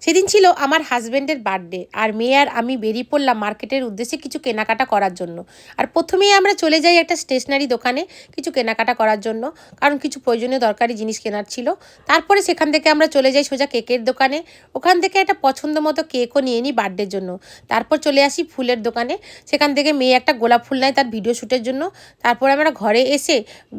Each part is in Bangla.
সেদিন ছিল আমার হাজব্যান্ডের বার্থডে, আর মেয়ে আর আমি বেরিয়ে পড়লাম মার্কেটের উদ্দেশ্যে কিছু কেনাকাটা করার জন্য। আর প্রথমেই আমরা চলে যাই একটা স্টেশনারি দোকানে কিছু কেনাকাটা করার জন্য, কারণ কিছু প্রয়োজনীয় দরকারি জিনিস কেনার ছিল। তারপরে সেখান থেকে আমরা চলে যাই সোজা কেকের দোকানে, ওখান থেকে একটা পছন্দ মতো কেকও নিয়ে নিই বার্থডের জন্য। তারপর চলে আসি ফুলের দোকানে, সেখান থেকে মেয়ে একটা গোলাপ ফুল নেয় তার ভিডিও শ্যুটের জন্য। তারপরে আমরা ঘরে এসে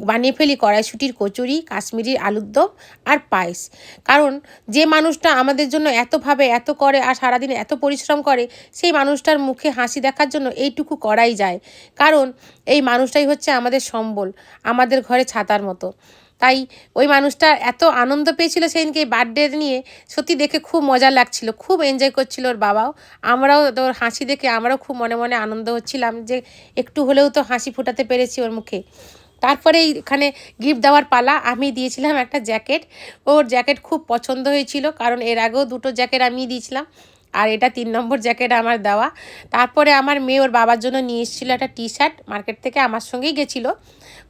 বানিয়ে ফেলি কড়াইশুঁটির কচুরি, কাশ্মীরি আলুর দম আর পায়েস। কারণ যে মানুষটা আমাদের জন্য এতভাবে এত করে আর সারাদিন এত পরিশ্রম করে, সেই মানুষটার মুখে হাসি দেখার জন্য এইটুকু করাই যায়। কারণ এই মানুষটাই হচ্ছে আমাদের সম্বল, আমাদের ঘরে ছাতার মতো। তাই ওই মানুষটা এত আনন্দ পেয়েছিল সেদিনকে এই বার্থডে নিয়ে, সত্যি দেখে খুব মজা লাগছিল, খুব এনজয় করছিল ওর বাবাও। আমরাও ওর হাসি দেখে আমরাও খুব মনে মনে আনন্দ হচ্ছিলাম যে একটু হলেও তো হাসি ফোটাতে পেরেছি ওর মুখে। তারপরে এখানে গিফট দেওয়ার পালা, আমি দিয়েছিলাম একটা জ্যাকেট। ওর জ্যাকেট খুব পছন্দ হয়েছিল, কারণ এর আগেও দুটো জ্যাকেট আমি দিয়েছিলাম, আর এটা 3 নম্বর জ্যাকেট আমার দেওয়া। তারপরে আমার মেয়ে ওর বাবার জন্য নিয়ে এসেছিলো একটা টি শার্ট মার্কেট থেকে, আমার সঙ্গেই গেছিলো।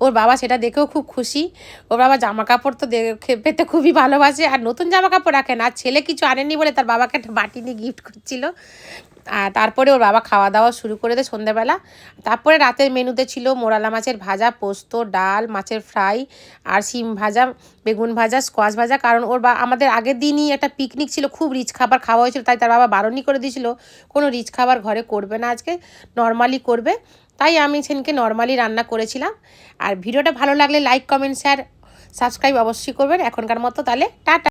ওর বাবা সেটা দেখেও খুব খুশি। ওর বাবা জামা কাপড় তো দেখে পেতে খুবই ভালোবাসে, আর নতুন জামা কাপড় রাখে না। আর ছেলে কিছু আনেনি বলে তার বাবাকে একটা বাটি নিয়ে গিফট করছিল। আর তারপরে ওর বাবা খাওয়া দাওয়া শুরু করে দেয় সন্ধ্যাবেলা। তারপরে রাতের মেনুতে ছিল মোরালা মাছের ভাজা, পোস্ত, ডাল, মাছের ফ্রাই, আর শিম ভাজা, বেগুন ভাজা, স্কোয়াশ ভাজা। কারণ আমাদের আগের দিনই একটা পিকনিক ছিল, খুব রিচ খাবার খাওয়া হয়েছিল, তাই তার বাবা বারণই করে দিয়েছিল কোনো রিচ খাবার ঘরে করবে না আজকে, নর্মালি করবে। তাই আমি সেদিনকে নর্মালি রান্না করেছিলাম। আর ভিডিওটা ভালো লাগলে লাইক, কমেন্ট, শেয়ার, সাবস্ক্রাইব অবশ্যই করবেন। এখনকার মতো তাহলে টাটা।